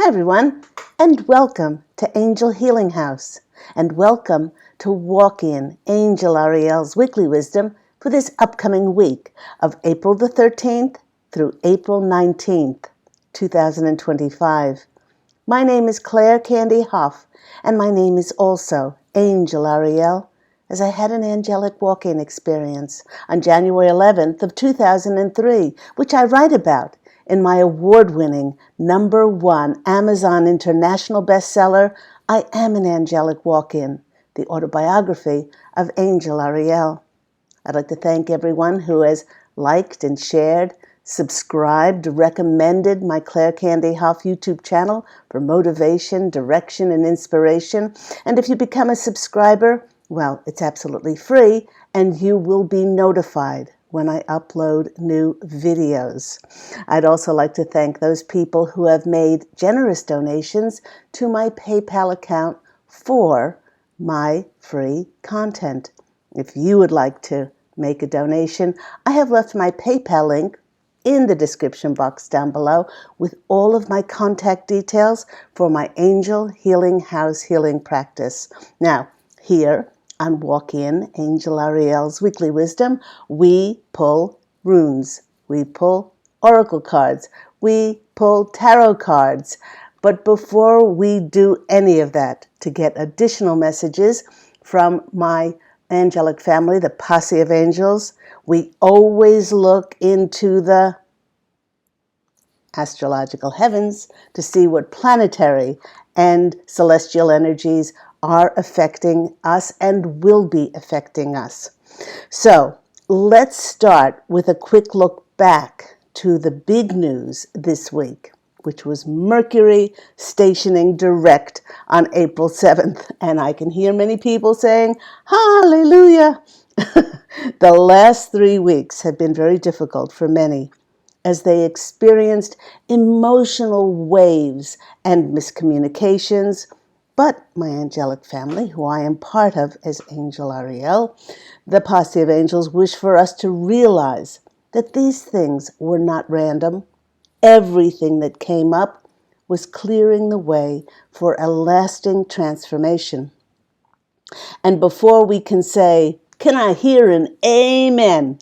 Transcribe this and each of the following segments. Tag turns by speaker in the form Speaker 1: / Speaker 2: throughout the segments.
Speaker 1: Hi everyone, and welcome to Angel Healing House, and welcome to Walk In Angel Ariel's Weekly Wisdom for this upcoming week of April the 13th through April 19th, 2025. My name is Claire Candy Hoff, and my name is also Angel Ariel, as I had an angelic walk-in experience on January 11th of 2003, which I write about in my award-winning #1 Amazon International bestseller, I Am an Angelic Walk-In, the autobiography of Angel Ariel. I'd like to thank everyone who has liked and shared, subscribed, recommended my Claire Candy Hoff YouTube channel for motivation, direction, and inspiration. And if you become a subscriber, well, it's absolutely free, and you will be notified when I upload new videos. I'd also like to thank those people who have made generous donations to my PayPal account for my free content. If you would like to make a donation, I have left my PayPal link in the description box down below with all of my contact details for my Angel Healing House healing practice. Now, here on Walk In Angel Ariel's Weekly Wisdom, we pull runes, we pull oracle cards, we pull tarot cards. But before we do any of that, to get additional messages from my angelic family, the posse of angels, we always look into the astrological heavens to see what planetary and celestial energies are affecting us and will be affecting us. So let's start with a quick look back to the big news this week, which was Mercury stationing direct on April 7th. And I can hear many people saying, hallelujah. The last 3 weeks have been very difficult for many, as they experienced emotional waves and miscommunications. But my angelic family, who I am part of as Angel Ariel, the posse of angels, wish for us to realize that these things were not random. Everything that came up was clearing the way for a lasting transformation. And before we can say, "Can I hear an amen?"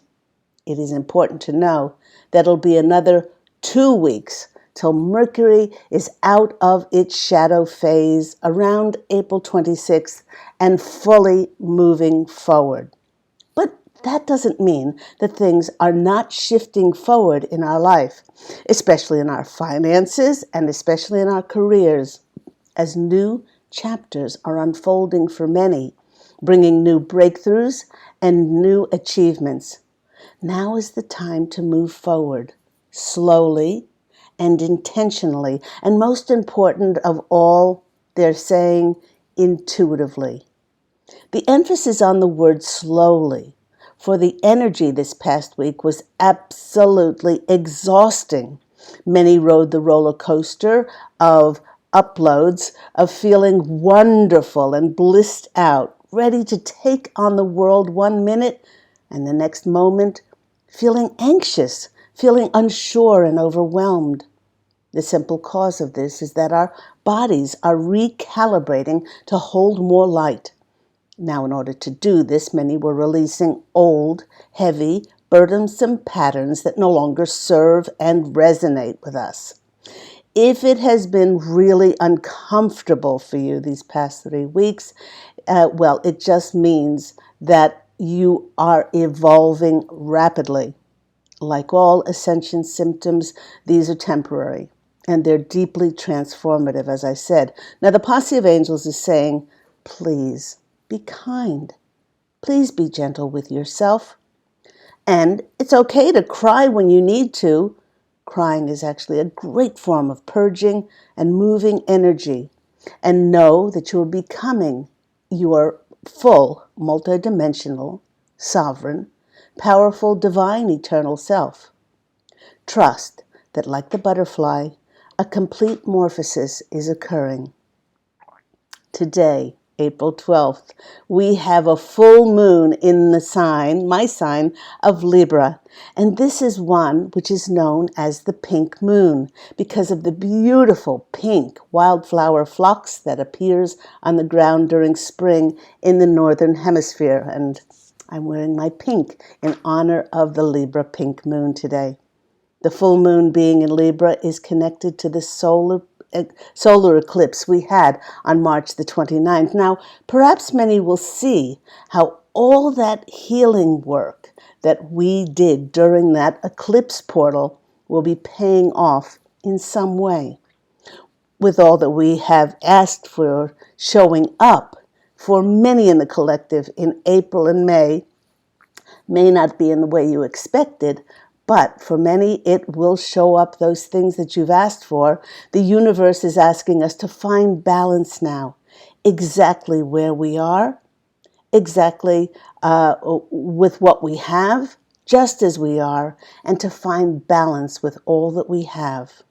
Speaker 1: it is important to know that it'll be another 2 weeks till Mercury is out of its shadow phase around April 26th and fully moving forward. But that doesn't mean that things are not shifting forward in our life, especially in our finances and especially in our careers, as new chapters are unfolding for many, bringing new breakthroughs and new achievements. Now is the time to move forward, slowly and intentionally, and most important of all, they're saying intuitively. The emphasis on the word slowly, for the energy this past week was absolutely exhausting. Many rode the roller coaster of uploads, of feeling wonderful and blissed out, ready to take on the world 1 minute, and the next moment feeling anxious, feeling unsure and overwhelmed. The simple cause of this is that our bodies are recalibrating to hold more light. Now, in order to do this, many were releasing old, heavy, burdensome patterns that no longer serve and resonate with us. If it has been really uncomfortable for you these past 3 weeks, well, it just means that you are evolving rapidly. Like all ascension symptoms, these are temporary, and they're deeply transformative, as I said. Now, the posse of angels is saying, please be kind. Please be gentle with yourself. And it's okay to cry when you need to. Crying is actually a great form of purging and moving energy. And know that you're becoming your full, multidimensional, sovereign, powerful, divine, eternal self. Trust that, like the butterfly, a complete morphosis is occurring. Today, April 12th, we have a full moon in the sign, my sign, of Libra. And this is one which is known as the pink moon because of the beautiful pink wildflower phlox that appears on the ground during spring in the northern hemisphere. And I'm wearing my pink in honor of the Libra pink moon today. The full moon being in Libra is connected to the solar eclipse we had on March the 29th. Now, perhaps many will see how all that healing work that we did during that eclipse portal will be paying off in some way. With all that we have asked for showing up for many in the collective in April and May not be in the way you expected, but for many, it will show up those things that you've asked for. The universe is asking us to find balance now, exactly where we are, exactly with what we have, just as we are, and to find balance with all that we have.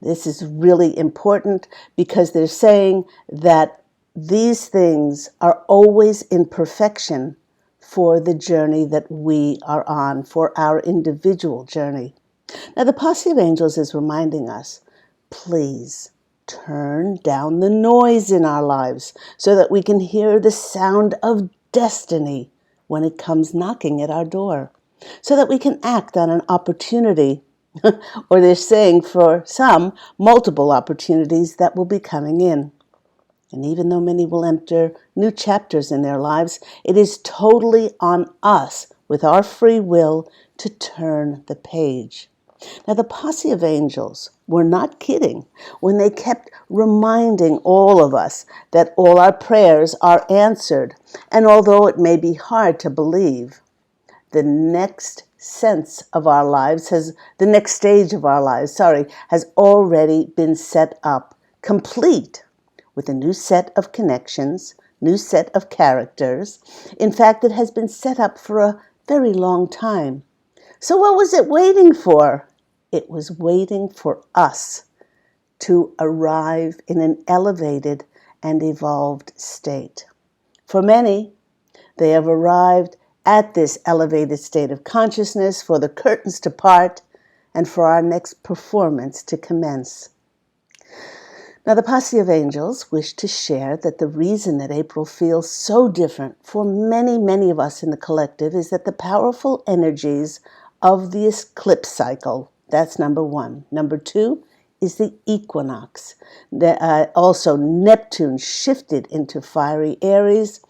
Speaker 1: This is really important because they're saying that these things are always in perfection for the journey that we are on, for our individual journey. Now, the posse of angels is reminding us, please turn down the noise in our lives so that we can hear the sound of destiny when it comes knocking at our door, so that we can act on an opportunity, or they're saying for some, multiple opportunities that will be coming in. And even though many will enter new chapters in their lives, it is totally on us, with our free will, to turn the page. Now, the posse of angels were not kidding when they kept reminding all of us that all our prayers are answered. And although it may be hard to believe, the next sense of our lives the next stage of our lives, has already been set up, complete, with a new set of connections, new set of characters. In fact, it has been set up for a very long time. So what was it waiting for? It was waiting for us to arrive in an elevated and evolved state. For many, they have arrived at this elevated state of consciousness for the curtains to part and for our next performance to commence. Now, the posse of angels wish to share that the reason that April feels so different for many, many of us in the collective is that the powerful energies of the eclipse cycle, that's number one. Number two is the equinox. Also, Neptune shifted into fiery Aries.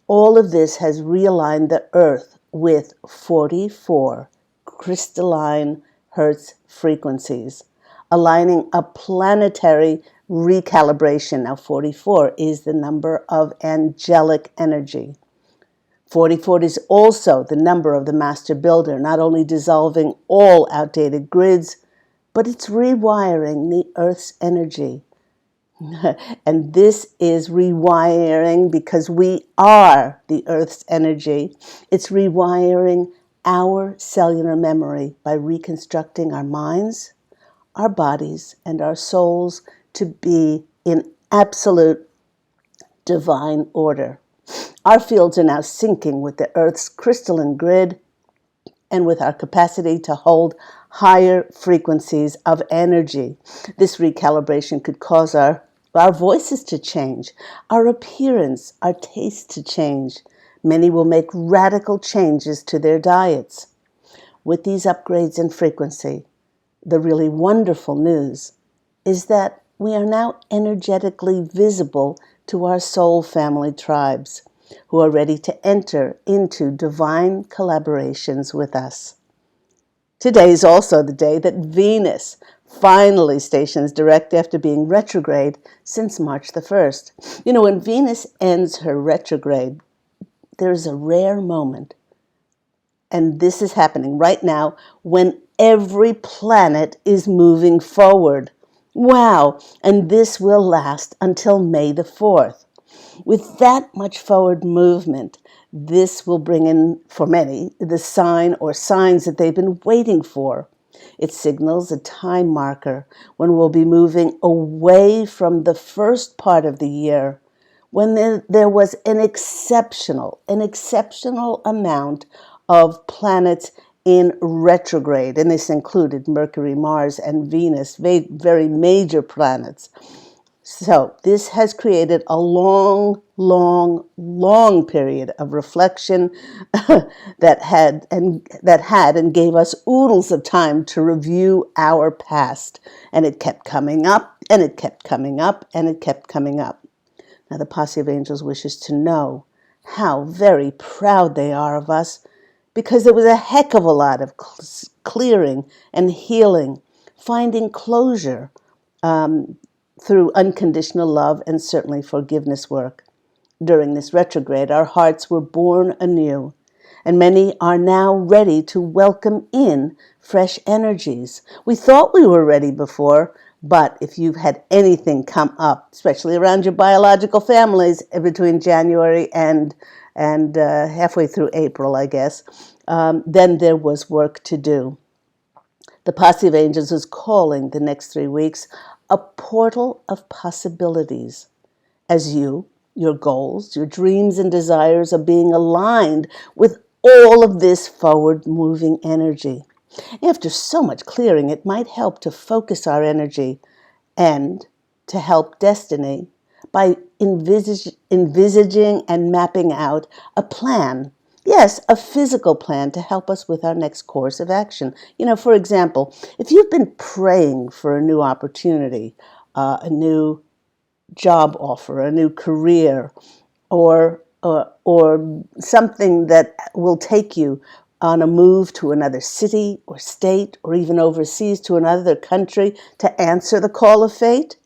Speaker 1: All of this has realigned the Earth with 44 crystalline Hertz frequencies, aligning a planetary recalibration. Now, 44 is the number of angelic energy. 44 is also the number of the master builder, not only dissolving all outdated grids, but it's rewiring the Earth's energy. And this is rewiring because we are the Earth's energy. It's rewiring our cellular memory by reconstructing our minds, our bodies, and our souls to be in absolute divine order. Our fields are now syncing with the Earth's crystalline grid and with our capacity to hold higher frequencies of energy. This recalibration could cause our voices to change, our appearance, our taste to change. Many will make radical changes to their diets. With these upgrades in frequency, the really wonderful news is that we are now energetically visible to our soul family tribes who are ready to enter into divine collaborations with us. Today is also the day that Venus finally stations direct after being retrograde since March the 1st. You know, when Venus ends her retrograde, there's a rare moment, and this is happening right now, when every planet is moving forward. Wow! And this will last until May the 4th. With that much forward movement, this will bring in, for many, the sign or signs that they've been waiting for. It signals a time marker when we'll be moving away from the first part of the year, when there was an exceptional amount of planets in retrograde, and this included Mercury, Mars, and Venus, very major planets. So this has created a long period of reflection that had and gave us oodles of time to review our past. And it kept coming up, and it kept coming up, and it kept coming up. Now the Posse of Angels wishes to know how very proud they are of us, because there was a heck of a lot of clearing and healing, finding closure, through unconditional love and certainly forgiveness work. During this retrograde, our hearts were born anew, and many are now ready to welcome in fresh energies. We thought we were ready before, but if you've had anything come up, especially around your biological families between January and halfway through April, I guess, then there was work to do. The Posse of Angels is calling the next 3 weeks a portal of possibilities, as your goals, your dreams and desires are being aligned with all of this forward-moving energy. After so much clearing, it might help to focus our energy and to help destiny by envisaging and mapping out a plan. Yes, a physical plan to help us with our next course of action. For example, if you've been praying for a new opportunity, a new job offer, a new career, or something that will take you on a move to another city or state or even overseas to another country to answer the call of fate,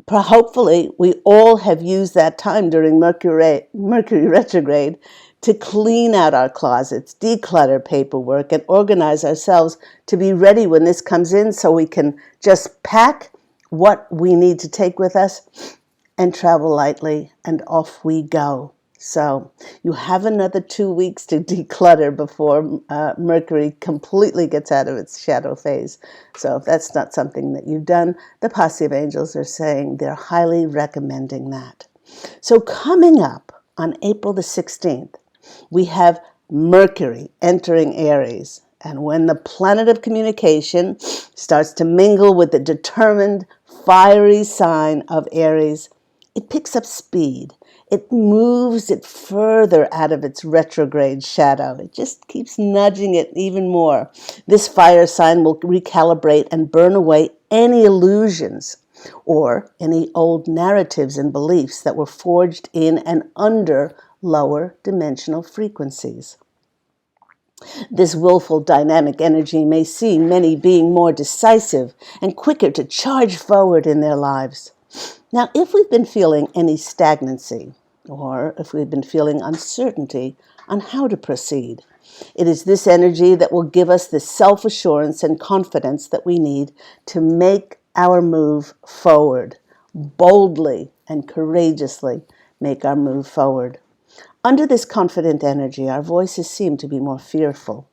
Speaker 1: hopefully we all have used that time during Mercury retrograde to clean out our closets, declutter paperwork, and organize ourselves to be ready when this comes in, so we can just pack what we need to take with us and travel lightly, and off we go. So you have another 2 weeks to declutter before Mercury completely gets out of its shadow phase. So if that's not something that you've done, the Posse of Angels are saying they're highly recommending that. So coming up on April the 16th, we have Mercury entering Aries. And when the planet of communication starts to mingle with the determined, fiery sign of Aries, it picks up speed. It moves it further out of its retrograde shadow. It just keeps nudging it even more. This fire sign will recalibrate and burn away any illusions or any old narratives and beliefs that were forged in and under lower dimensional frequencies. This willful dynamic energy may see many being more decisive and quicker to charge forward in their lives. Now, if we've been feeling any stagnancy, or if we've been feeling uncertainty on how to proceed, it is this energy that will give us the self-assurance and confidence that we need to make our move forward, boldly and courageously make our move forward. Under this confident energy, our voices seem to be more fearful.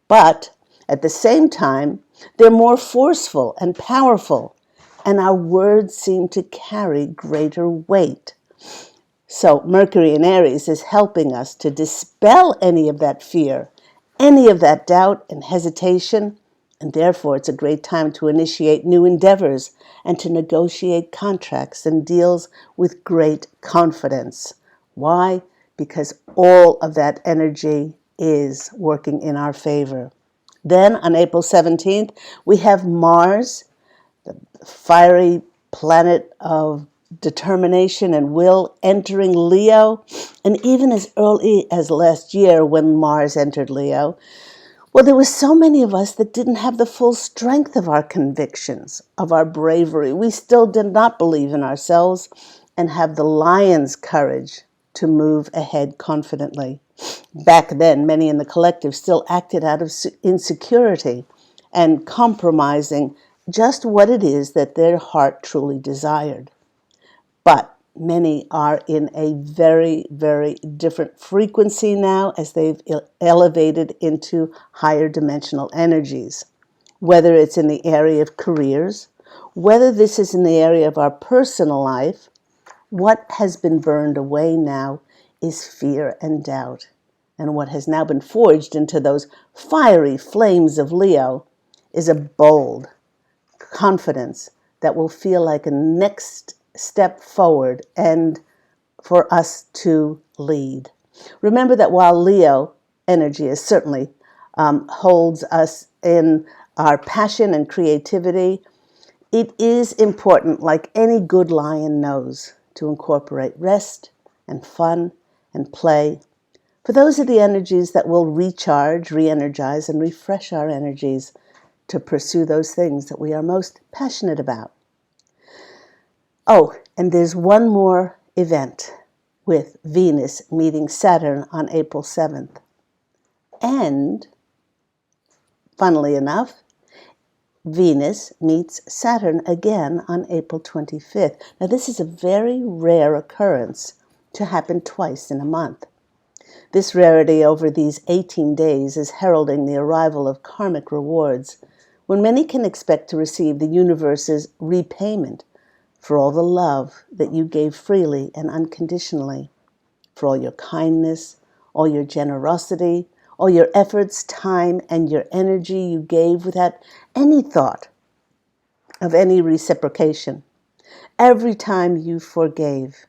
Speaker 1: But at the same time, they're more forceful and powerful, and our words seem to carry greater weight. So Mercury in Aries is helping us to dispel any of that fear, any of that doubt and hesitation, and therefore it's a great time to initiate new endeavors and to negotiate contracts and deals with great confidence. Why? Because all of that energy is working in our favor. Then on April 17th, we have Mars, the fiery planet of determination and will, entering Leo. And even as early as last year when Mars entered Leo, well, there were so many of us that didn't have the full strength of our convictions, of our bravery. We still did not believe in ourselves and have the lion's courage to move ahead confidently. Back then, many in the collective still acted out of insecurity and compromising just what it is that their heart truly desired. But many are in a very, very different frequency now as they've elevated into higher dimensional energies, whether it's in the area of careers whether this is in the area of our personal life, what has been burned away now is fear and doubt. And what has now been forged into those fiery flames of Leo is a bold confidence that will feel like a next step forward and for us to lead. Remember that while Leo energy is certainly holds us in our passion and creativity, it is important, like any good lion knows, to incorporate rest and fun and play. For those are the energies that will recharge, re-energize, and refresh our energies to pursue those things that we are most passionate about. Oh, and there's one more event with Venus meeting Saturn on April 7th. And, funnily enough, Venus meets Saturn again on April 25th. Now, this is a very rare occurrence to happen twice in a month. This rarity over these 18 days is heralding the arrival of karmic rewards, when many can expect to receive the universe's repayment for all the love that you gave freely and unconditionally, for all your kindness, all your generosity, all your efforts, time, and your energy you gave without any thought of any reciprocation. Every time you forgave,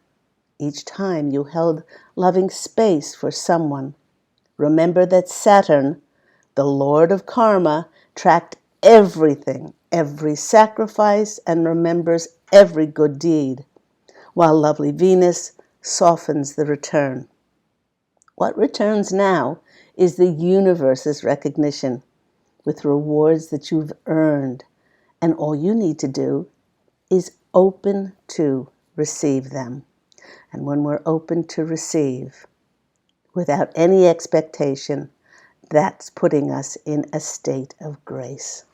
Speaker 1: each time you held loving space for someone, remember that Saturn, the Lord of Karma, tracked everything, every sacrifice, and remembers every good deed, while lovely Venus softens the return. What returns now is the universe's recognition with rewards that you've earned, and all you need to do is open to receive them. And when we're open to receive, without any expectation, that's putting us in a state of grace.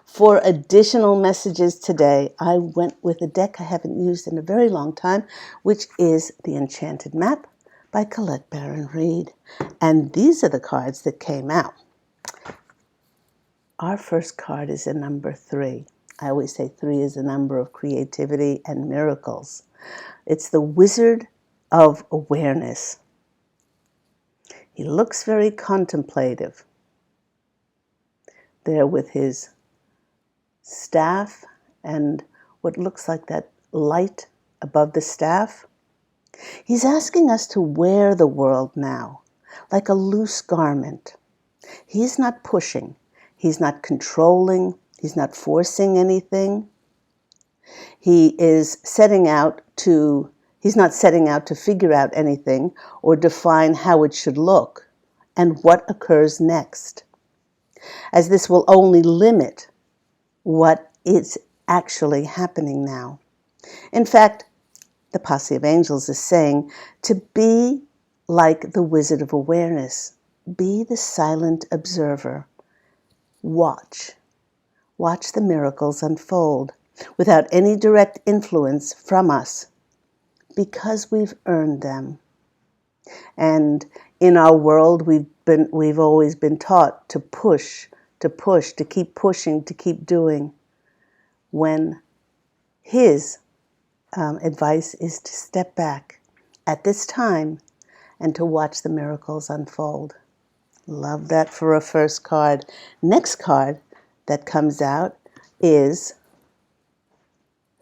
Speaker 1: For additional messages today, I went with a deck I haven't used in a very long time, which is the Enchanted Map by Colette Baron Reid. And these are the cards that came out. Our first card is a number 3. I always say 3 is a number of creativity and miracles. It's the Wizard of Awareness. He looks very contemplative there with his staff and what looks like that light above the staff. He's asking us to wear the world now like a loose garment. He's not pushing. He's not controlling. He's not forcing anything. He's not setting out to figure out anything or define how it should look and what occurs next, as this will only limit what is actually happening now. In fact, the posse of angels is saying to be like the Wizard of Awareness. Be the silent observer. Watch the miracles unfold without any direct influence from us, because we've earned them. And in our world, we've always been taught to push, to keep pushing, to keep doing, when his advice is to step back at this time and to watch the miracles unfold. Love that for a first card. Next card that comes out is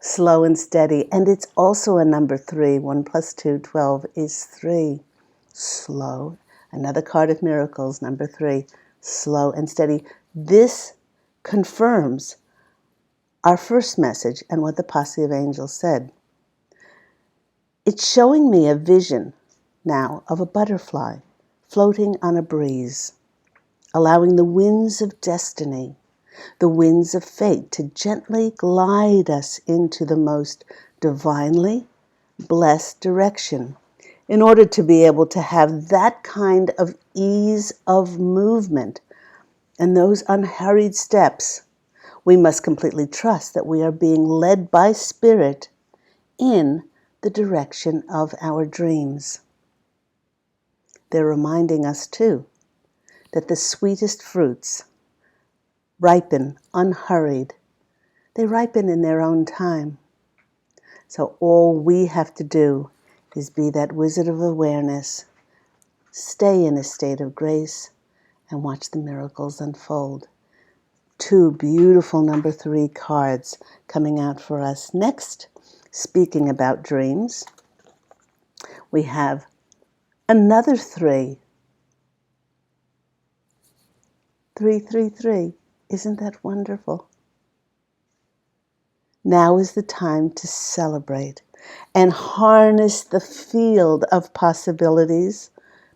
Speaker 1: Slow and Steady, and it's also a number 3. 1 + 2, 12 is 3. Slow. Another card of miracles, number 3. Slow and steady. This confirms our first message and what the posse of angels said. It's showing me a vision now of a butterfly floating on a breeze, allowing the winds of destiny, the winds of fate, to gently glide us into the most divinely blessed direction. In order to be able to have that kind of ease of movement and those unhurried steps, we must completely trust that we are being led by Spirit in the direction of our dreams. They're reminding us, too, that the sweetest fruits ripen unhurried. they ripen in their own time. So all we have to do is be that wizard of awareness, stay in a state of grace, and watch the miracles unfold. 2 beautiful number 3 cards coming out for us. Next, speaking about dreams, we have another 3. 333. Isn't that wonderful? Now is the time to celebrate and harness the field of possibilities,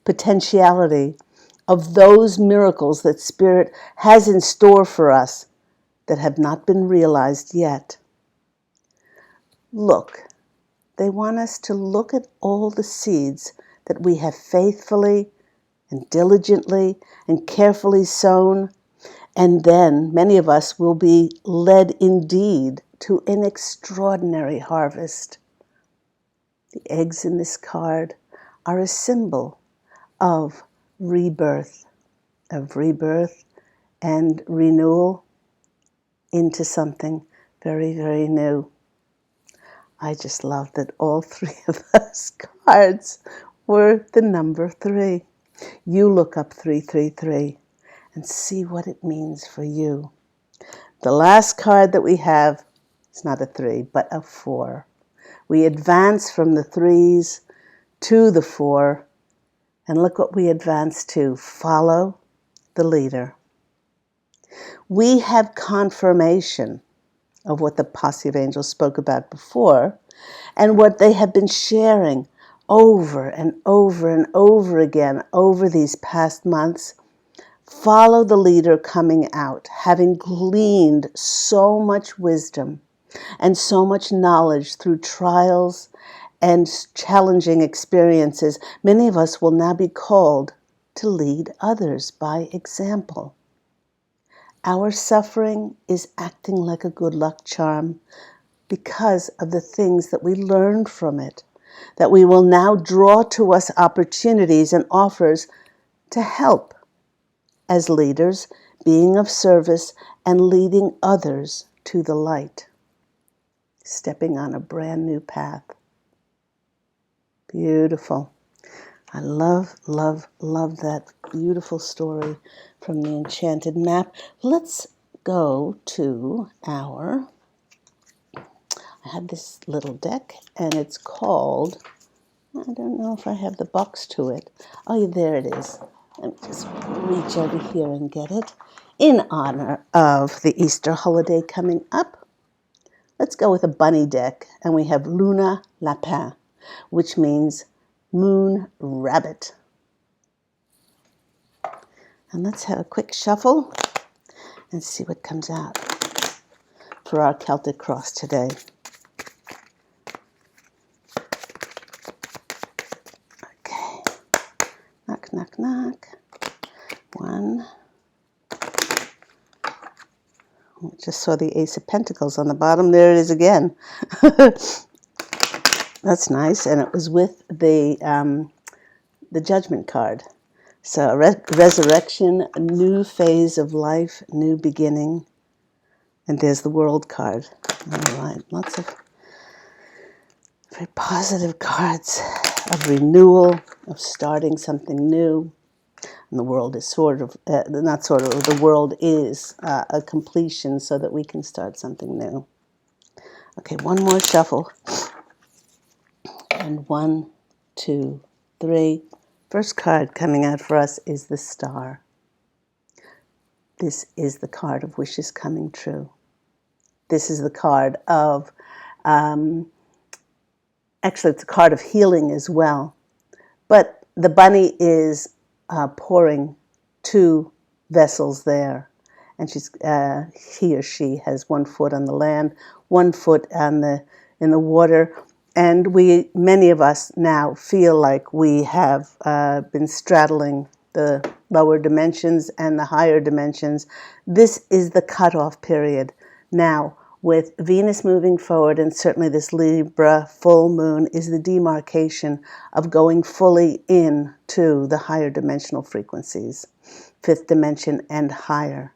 Speaker 1: potentiality of those miracles that Spirit has in store for us that have not been realized yet. Look, they want us to look at all the seeds that we have faithfully and diligently and carefully sown, and then many of us will be led indeed to an extraordinary harvest. The eggs in this card are a symbol of rebirth and renewal into something very, very new. I just love that all 3 of those cards were the number 3. You look up 333 and see what it means for you. The last card that we have, it's not a 3, but a 4. We advance from the 3s to the 4, and look what we advance to. Follow the leader. We have confirmation of what the posse of angels spoke about before, and what they have been sharing over and over and over again over these past months. Follow the leader coming out, having gleaned so much wisdom and so much knowledge through trials and challenging experiences. Many of us will now be called to lead others by example. Our suffering is acting like a good luck charm because of the things that we learned from it, that we will now draw to us opportunities and offers to help as leaders, being of service and leading others to the light, stepping on a brand new path. Beautiful. I love, love, love that beautiful story from the Enchanted Map. Let's go to I have this little deck, and it's called, I don't know if I have the box to it. Oh, yeah, there it is. Let me just reach over here and get it. In honor of the Easter holiday coming up, let's go with a bunny deck, and we have Luna Lapin, which means moon rabbit. And let's have a quick shuffle and see what comes out for our Celtic cross today. Okay. Knock, knock, knock. 1. I just saw the Ace of Pentacles on the bottom. There it is again. That's nice. And it was with the Judgment card. So resurrection, a new phase of life, new beginning. And there's the World card. All right, lots of very positive cards of renewal, of starting something new. And the world is the world is a completion so that we can start something new. Okay, one more shuffle. And 1, 2, 3. First card coming out for us is the Star. This is the card of wishes coming true. This is the card of, actually it's a card of healing as well. But the bunny is pouring 2 vessels there. And he or she has 1 foot on the land, 1 foot in the water. And many of us now feel like we have been straddling the lower dimensions and the higher dimensions. This is the cutoff period. Now, with Venus moving forward, and certainly this Libra full moon is the demarcation of going fully into the higher dimensional frequencies, 5th dimension and higher.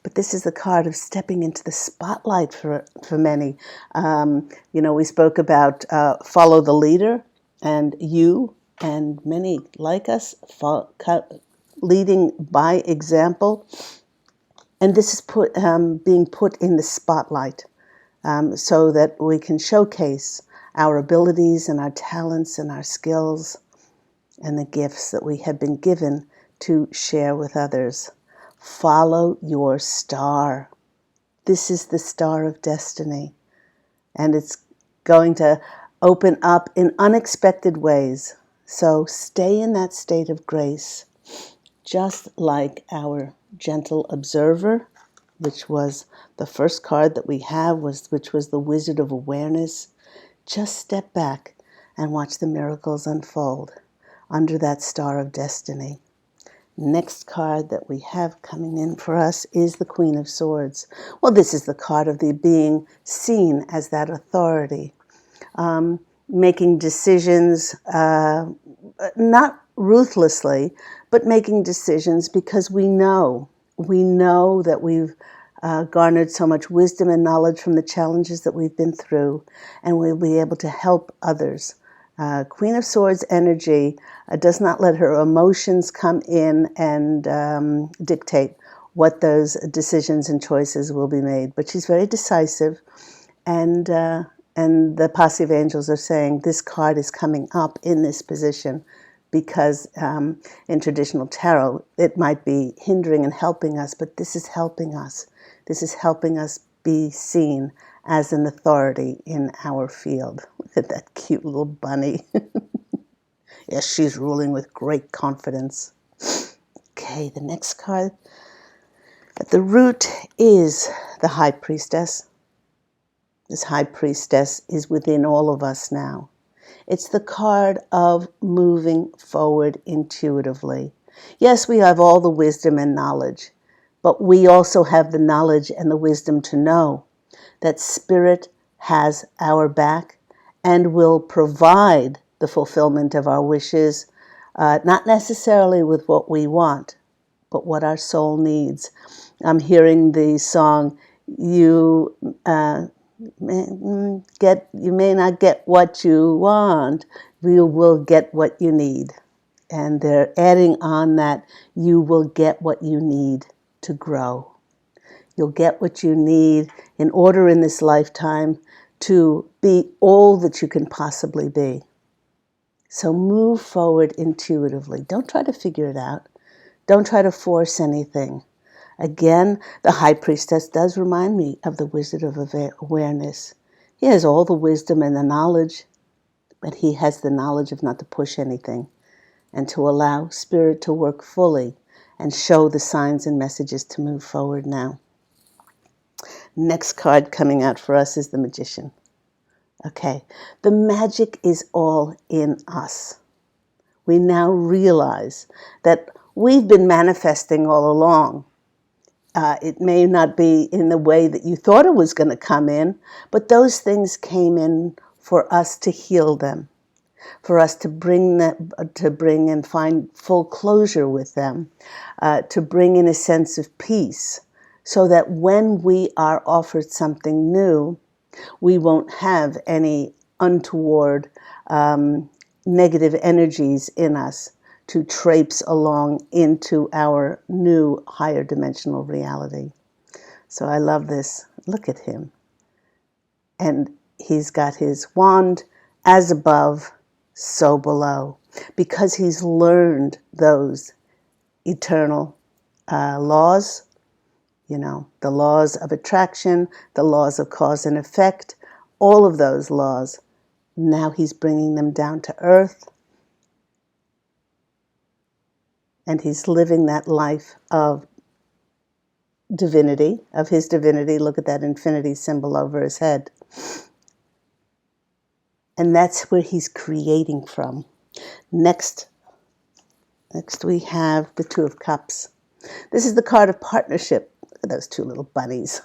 Speaker 1: But this is the card of stepping into the spotlight for many. We spoke about follow the leader, and you and many like us leading by example. And this is being put in the spotlight so that we can showcase our abilities and our talents and our skills and the gifts that we have been given to share with others. Follow your star. This is the star of destiny, and it's going to open up in unexpected ways. So stay in that state of grace, just like our gentle observer, which was the first card that we have, which was the Wizard of Awareness. Just step back and watch the miracles unfold under that star of destiny. Next card that we have coming in for us is the Queen of Swords. Well, this is the card of the being seen as that authority, making decisions, not ruthlessly, but making decisions because we know that we've garnered so much wisdom and knowledge from the challenges that we've been through, and we'll be able to help others. Queen of Swords energy does not let her emotions come in and dictate what those decisions and choices will be made. But she's very decisive, and the posse of angels are saying this card is coming up in this position because in traditional tarot it might be hindering and helping us, but this is helping us. This is helping us be seen as an authority in our field. Look at that cute little bunny. Yes, she's ruling with great confidence. Okay, the next card at the root is the High Priestess. This High Priestess is within all of us now. It's the card of moving forward intuitively. Yes, we have all the wisdom and knowledge, but we also have the knowledge and the wisdom to know that Spirit has our back and will provide the fulfillment of our wishes, not necessarily with what we want, but what our soul needs. I'm hearing the song, you may not get what you want, you will get what you need. And they're adding on that you will get what you need to grow. You'll get what you need in order in this lifetime to be all that you can possibly be. So move forward intuitively. Don't try to figure it out. Don't try to force anything. Again, the High Priestess does remind me of the Wizard of Awareness. He has all the wisdom and the knowledge, but he has the knowledge of not to push anything and to allow Spirit to work fully and show the signs and messages to move forward now. Next card coming out for us is the Magician. Okay, the magic is all in us. We now realize that we've been manifesting all along. It may not be in the way that you thought it was going to come in, but those things came in for us to heal them, for us to bring and find full closure with them, to bring in a sense of peace, so that when we are offered something new, we won't have any untoward negative energies in us to traipse along into our new higher dimensional reality. So I love this. Look at him. And he's got his wand, as above, so below, because he's learned those eternal laws, the laws of attraction, the laws of cause and effect, all of those laws. Now he's bringing them down to earth, and he's living that life of divinity, of his divinity. Look at that infinity symbol over his head. And that's where he's creating from. Next we have the Two of Cups. This is the card of partnership. Look at those two little bunnies.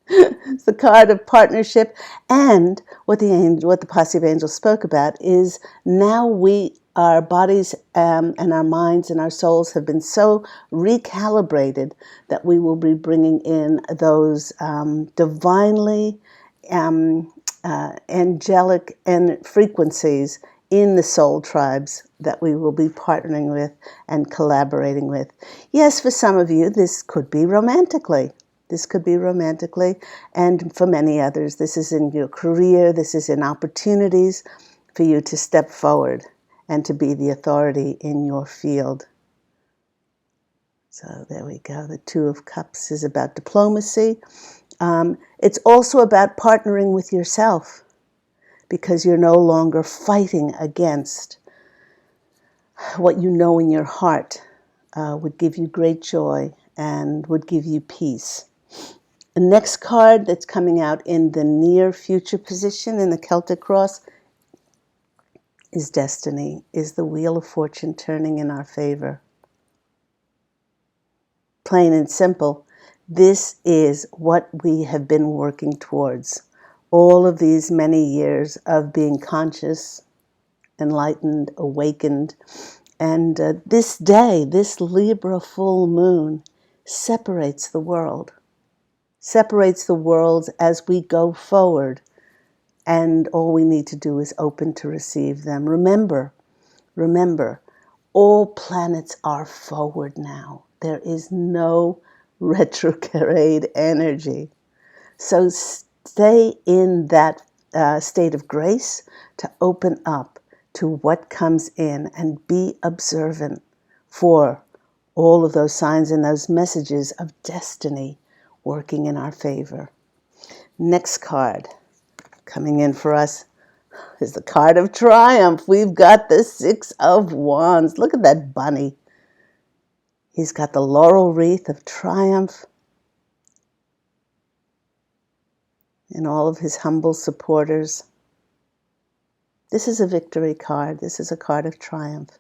Speaker 1: It's the card of partnership, and what the posse of angels spoke about is now we our bodies and our minds and our souls have been so recalibrated that we will be bringing in those divinely angelic frequencies in the soul tribes that we will be partnering with and collaborating with. Yes, for some of you, this could be romantically. This could be romantically, and for many others, this is in your career, this is in opportunities for you to step forward and to be the authority in your field. So there we go. The Two of Cups is about diplomacy. It's also about partnering with yourself, because you're no longer fighting against what you know in your heart would give you great joy and would give you peace. The next card that's coming out in the near future position in the Celtic cross is destiny, is the wheel of fortune turning in our favor. Plain and simple, this is what we have been working towards all of these many years of being conscious, enlightened, awakened. And this day, this Libra full moon, separates the world. Separates the worlds as we go forward. And all we need to do is open to receive them. Remember, all planets are forward now. There is no retrograde energy. So stay in that state of grace to open up to what comes in and be observant for all of those signs and those messages of destiny working in our favor. Next card coming in for us is the card of triumph. We've got the Six of Wands. Look at that bunny. He's got the laurel wreath of triumph and all of his humble supporters. This is a victory card. This is a card of triumph.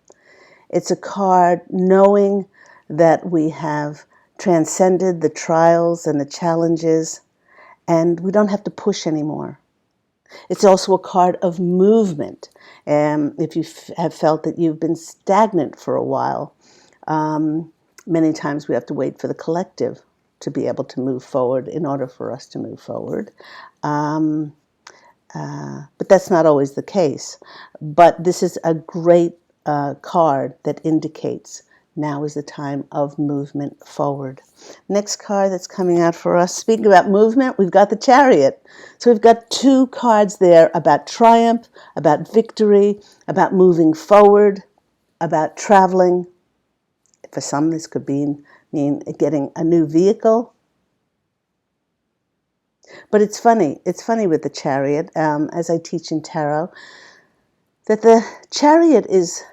Speaker 1: It's a card knowing that we have transcended the trials and the challenges and we don't have to push anymore. It's also a card of movement. If you have felt that you've been stagnant for a while, many times we have to wait for the collective to be able to move forward in order for us to move forward. But that's not always the case. But this is a great card that indicates now is the time of movement forward. Next card that's coming out for us, speaking about movement, we've got the Chariot. So we've got two cards there about triumph, about victory, about moving forward, about traveling. For some, this could mean getting a new vehicle. But it's funny with the Chariot, as I teach in tarot, that the Chariot is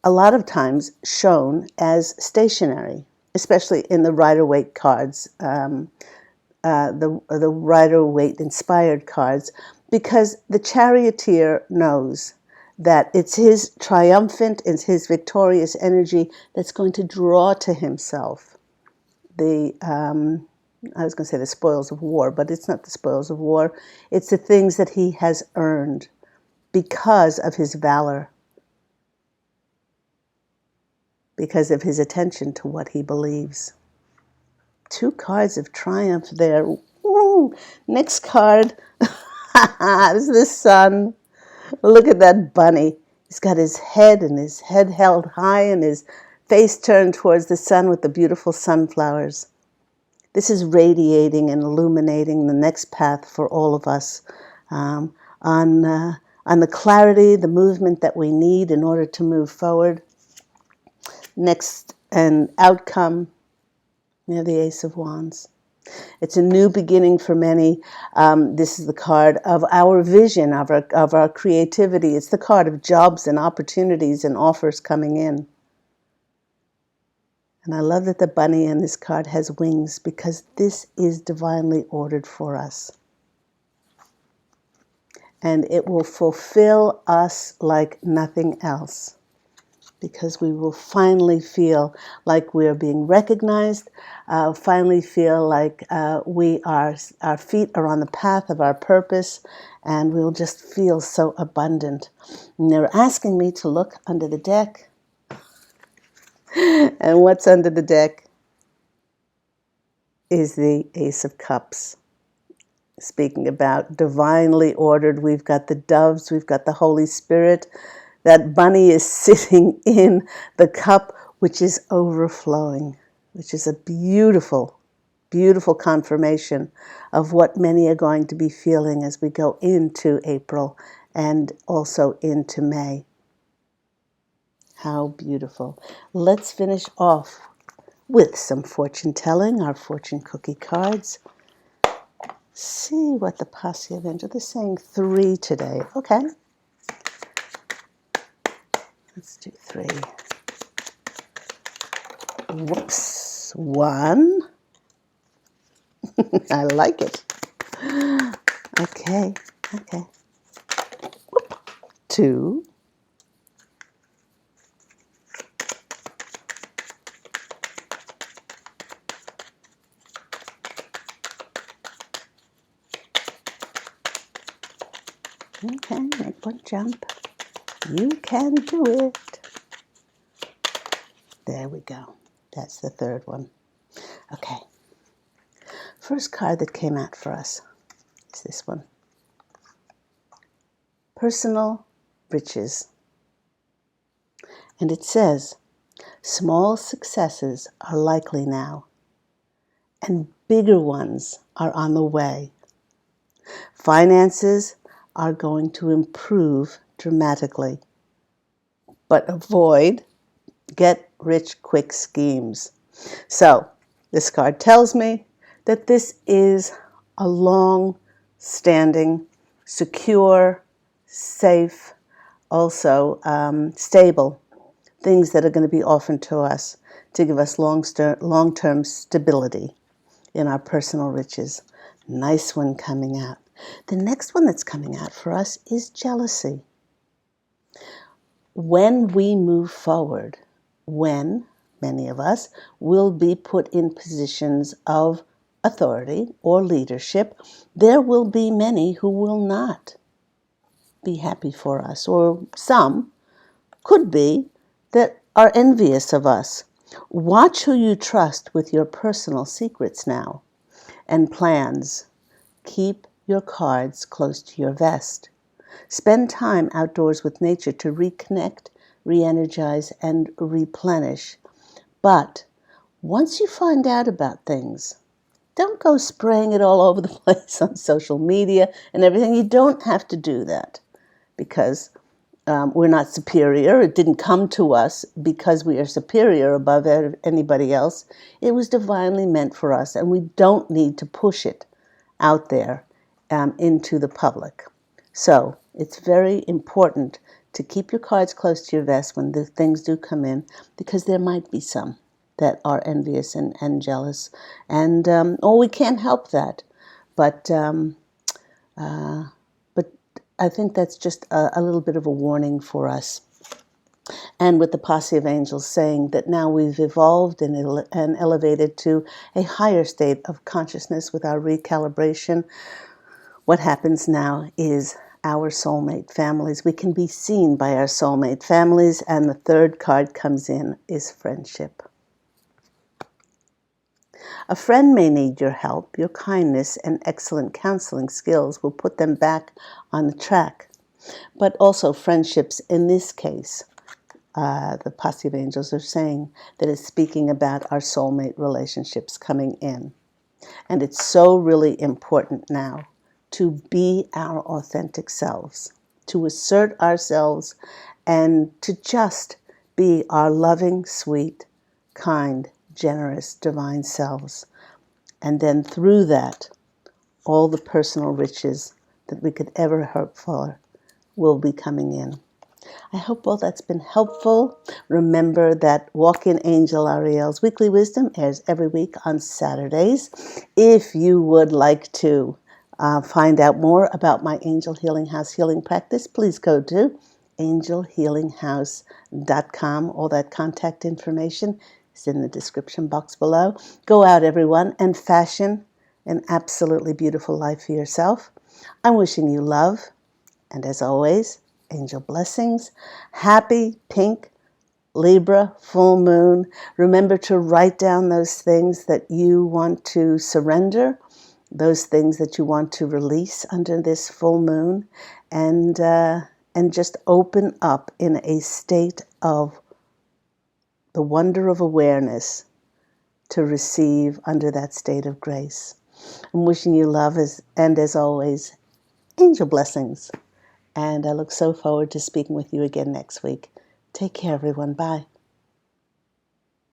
Speaker 1: a lot of times shown as stationary, especially in the Rider-Waite cards, the Rider-Waite inspired cards, because the charioteer knows that it's his triumphant, it's his victorious energy that's going to draw to himself I was going to say the spoils of war, but it's not the spoils of war. It's the things that he has earned because of his valor, because of his attention to what he believes. Two cards of triumph there. Woo! Next card. This is the sun. Look at that bunny. He's got his head held high and his face turned towards the sun with the beautiful sunflowers. This is radiating and illuminating the next path for all of us on the clarity, the movement that we need in order to move forward. Next, an outcome, the Ace of Wands. It's a new beginning for many. This is the card of our vision, of our creativity. It's the card of jobs and opportunities and offers coming in. And I love that the bunny in this card has wings because this is divinely ordered for us. And it will fulfill us like nothing else because we will finally feel like we're being recognized, finally feel like our feet are on the path of our purpose, and we'll just feel so abundant. And they're asking me to look under the deck. And what's under the deck is the Ace of Cups. Speaking about divinely ordered, we've got the doves, we've got the Holy Spirit. That bunny is sitting in the cup, which is overflowing, which is a beautiful, beautiful confirmation of what many are going to be feeling as we go into April and also into May. How beautiful. Let's finish off with some fortune telling, our fortune cookie cards. See what the posse of angels, they're saying 3 today. Okay. Let's do 3. Whoops. 1. I like it. Okay. Whoop. 2. Okay, make one jump. You can do it. There we go. That's the 3rd one. Okay. First card that came out for us is this one. Personal riches. And it says, small successes are likely now, and bigger ones are on the way. Finances are going to improve dramatically, but avoid get-rich-quick schemes. So, this card tells me that this is a long-standing, secure, safe, also stable things that are going to be offered to us to give us long-term stability in our personal riches. Nice one coming out. The next one that's coming out for us is jealousy. When we move forward, when many of us will be put in positions of authority or leadership, there will be many who will not be happy for us, or some could be that are envious of us. Watch who you trust with your personal secrets now and plans. Keep your cards close to your vest. Spend time outdoors with nature to reconnect, re-energize, and replenish. But once you find out about things, don't go spraying it all over the place on social media and everything. You don't have to do that because we're not superior. It didn't come to us because we are superior above anybody else. It was divinely meant for us, and we don't need to push it out there into the public. So it's very important to keep your cards close to your vest when the things do come in, because there might be some that are envious and jealous. And we can't help that. But I think that's just a little bit of a warning for us. And with the posse of angels saying that now we've evolved and elevated to a higher state of consciousness with our recalibration, what happens now is our soulmate families. We can be seen by our soulmate families, and the 3rd card comes in is friendship. A friend may need your help. Your kindness and excellent counseling skills will put them back on the track. But also friendships in this case, the posse of angels are saying that it's speaking about our soulmate relationships coming in. And it's so really important now to be our authentic selves, to assert ourselves, and to just be our loving, sweet, kind, generous, divine selves. And then through that, all the personal riches that we could ever hope for will be coming in. I hope all that's been helpful. Remember that Walk-In Angel Ariel's Weekly Wisdom airs every week on Saturdays. If you would like to find out more about my Angel Healing House healing practice, please go to angelhealinghouse.com. All that contact information is in the description box below. Go out, everyone, and fashion an absolutely beautiful life for yourself. I'm wishing you love, and as always, angel blessings. Happy pink Libra full moon. Remember to write down those things that you want to surrender, those things that you want to release under this full moon, and just open up in a state of the wonder of awareness to receive under that state of grace. I'm wishing you love, and as always, angel blessings. And I look so forward to speaking with you again next week. Take care, everyone. Bye.